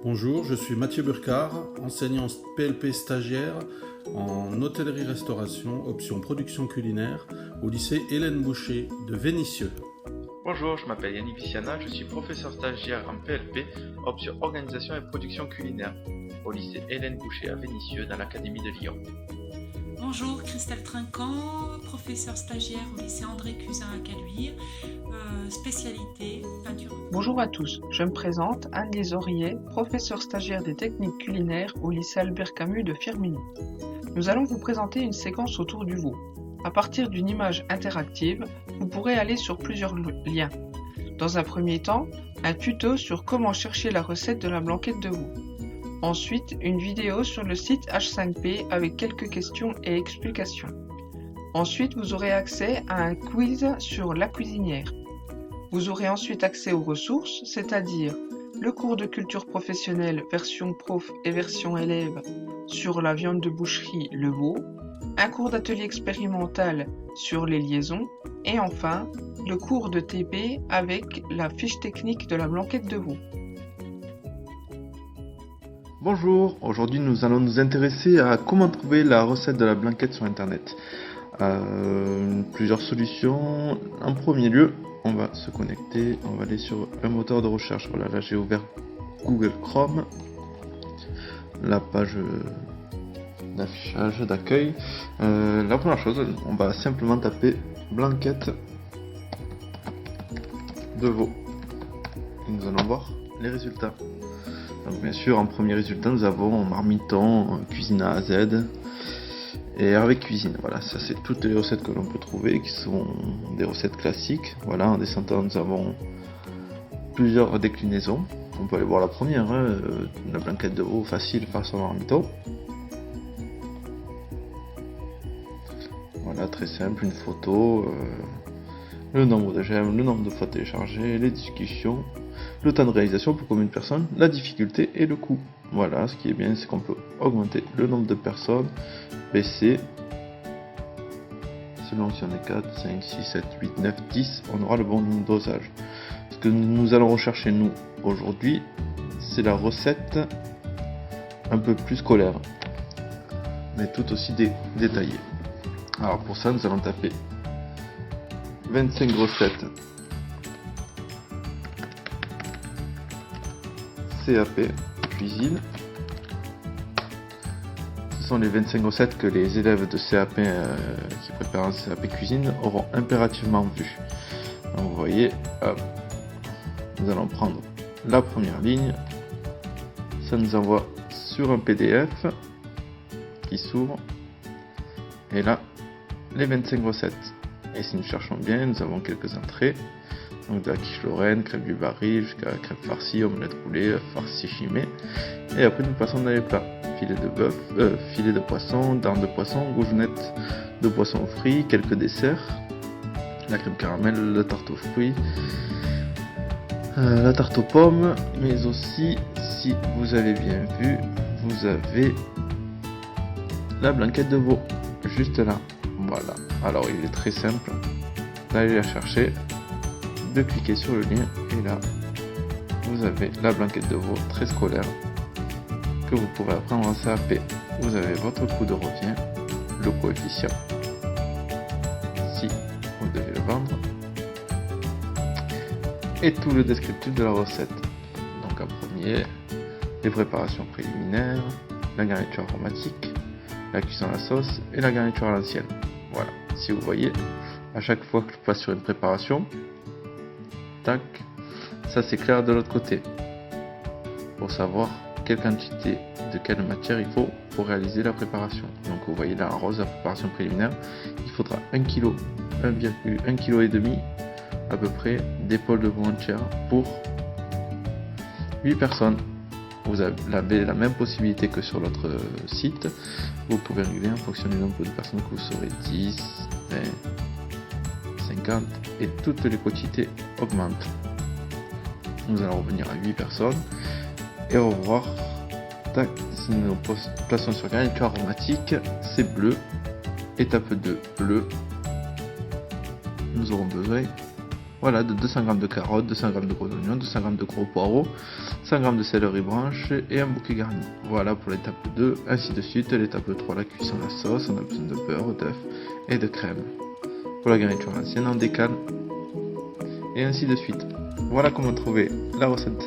Bonjour, je suis Mathieu Burcard, enseignant PLP stagiaire en hôtellerie-restauration, option production culinaire, au lycée Hélène Boucher de Vénissieux. Bonjour, je m'appelle Yannick Viciana, je suis professeur stagiaire en PLP, option organisation et production culinaire, au lycée Hélène Boucher à Vénissieux dans l'académie de Lyon. Bonjour, Christelle Trinquant, professeure stagiaire au lycée André Cusin à Caluire, spécialité peinture. Bonjour à tous, je me présente Anne-Lise Aurier, professeure stagiaire des techniques culinaires au lycée Albert Camus de Firminy. Nous allons vous présenter une séquence autour du veau. À partir d'une image interactive, vous pourrez aller sur plusieurs liens. Dans un premier temps, un tuto sur comment chercher la recette de la blanquette de veau. Ensuite, une vidéo sur le site H5P avec quelques questions et explications. Ensuite, vous aurez accès à un quiz sur la cuisinière. Vous aurez ensuite accès aux ressources, c'est-à-dire le cours de culture professionnelle version prof et version élève sur la viande de boucherie, le veau, un cours d'atelier expérimental sur les liaisons et enfin le cours de TP avec la fiche technique de la blanquette de veau. Bonjour, aujourd'hui nous allons nous intéresser à comment trouver la recette de la blanquette sur internet. Plusieurs solutions. En premier lieu, on va se connecter, on va aller sur un moteur de recherche. Voilà, là j'ai ouvert Google Chrome, la page d'affichage, d'accueil. La première chose, on va simplement taper blanquette de veau et nous allons voir les résultats. Donc bien sûr, en premier résultat, nous avons marmiton, cuisine A à Z et Hervé Cuisine. Voilà, ça c'est toutes les recettes que l'on peut trouver, qui sont des recettes classiques. Voilà, en descendant, nous avons plusieurs déclinaisons. On peut aller voir la première, la blanquette de veau facile face au marmiton. Voilà, très simple, une photo, le nombre de j'aime, le nombre de fois téléchargé, les discussions, le temps de réalisation pour combien de personnes, la difficulté et le coût. Voilà, ce qui est bien, c'est qu'on peut augmenter le nombre de personnes, baisser, selon si on est 4, 5, 6, 7, 8, 9, 10, on aura le bon dosage. Ce que nous allons rechercher nous aujourd'hui, c'est la recette un peu plus scolaire, mais tout aussi détaillée. Alors pour ça, nous allons taper 25 recettes CAP cuisine. Ce sont les 25 recettes que les élèves de CAP qui préparent un CAP cuisine auront impérativement vues. Donc vous voyez, hop, nous allons prendre la première ligne, ça nous envoie sur un PDF qui s'ouvre, et là, les 25 recettes. Et si nous cherchons bien, nous avons quelques entrées. Donc de la quiche lorraine, crêpe du baril, jusqu'à crêpe farcie, omelette roulée, farci chimée. Et après nous passons dans les plats. Filet de bœuf, filet de poisson, dents de poisson, goujonnette de poisson frit, quelques desserts. La crème caramel, la tarte aux fruits, la tarte aux pommes. Mais aussi, si vous avez bien vu, vous avez la blanquette de veau. Juste là. Voilà. Alors il est très simple d'aller la chercher, de cliquer sur le lien et là vous avez la blanquette de veau très scolaire que vous pourrez apprendre en CAP. Vous avez votre coût de revient, le coefficient si vous devez le vendre et tout le descriptif de la recette. Donc en premier, les préparations préliminaires, la garniture aromatique, la cuisson à la sauce et la garniture à l'ancienne. Voilà, si vous voyez, à chaque fois que je passe sur une préparation, tac, ça s'éclaire de l'autre côté pour savoir quelle quantité de quelle matière il faut pour réaliser la préparation. Donc vous voyez là en rose la préparation préliminaire, il faudra 1 kg, 1,1 kg et demi à peu près d'épaule de veau entière pour 8 personnes. Vous avez la même possibilité que sur l'autre site. Vous pouvez régler en fonction du nombre de personnes que vous serez, 10, 20, 50, et toutes les quantités augmentent. Nous allons revenir à 8 personnes et revoir. Tac, si nous plaçons sur garniture aromatique, c'est bleu. Étape 2, bleu. Nous aurons besoin, voilà, de 200 g de carottes, 200 g de gros oignons, 200 g de gros poireaux, 100 g de céleri branche et un bouquet garni. Voilà pour l'étape 2, ainsi de suite. L'étape 3, la cuisson de la sauce, on a besoin de beurre, d'œuf et de crème. Pour la garniture ancienne, on décale et ainsi de suite. Voilà comment trouver la recette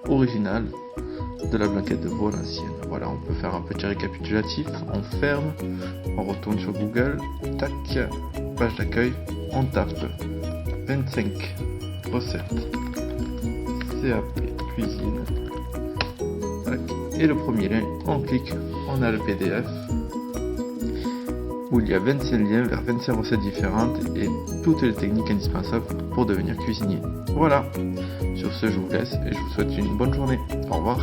originale de la blanquette de veau à l'ancienne. Voilà, on peut faire un petit récapitulatif, on ferme, on retourne sur Google, tac, page d'accueil, on tape 25 recettes CAP cuisine, tac, et le premier lien, on clique, on a le PDF où il y a 25 liens vers 25 recettes différentes et toutes les techniques indispensables pour devenir cuisinier. Voilà, sur ce je vous laisse et je vous souhaite une bonne journée. Au revoir.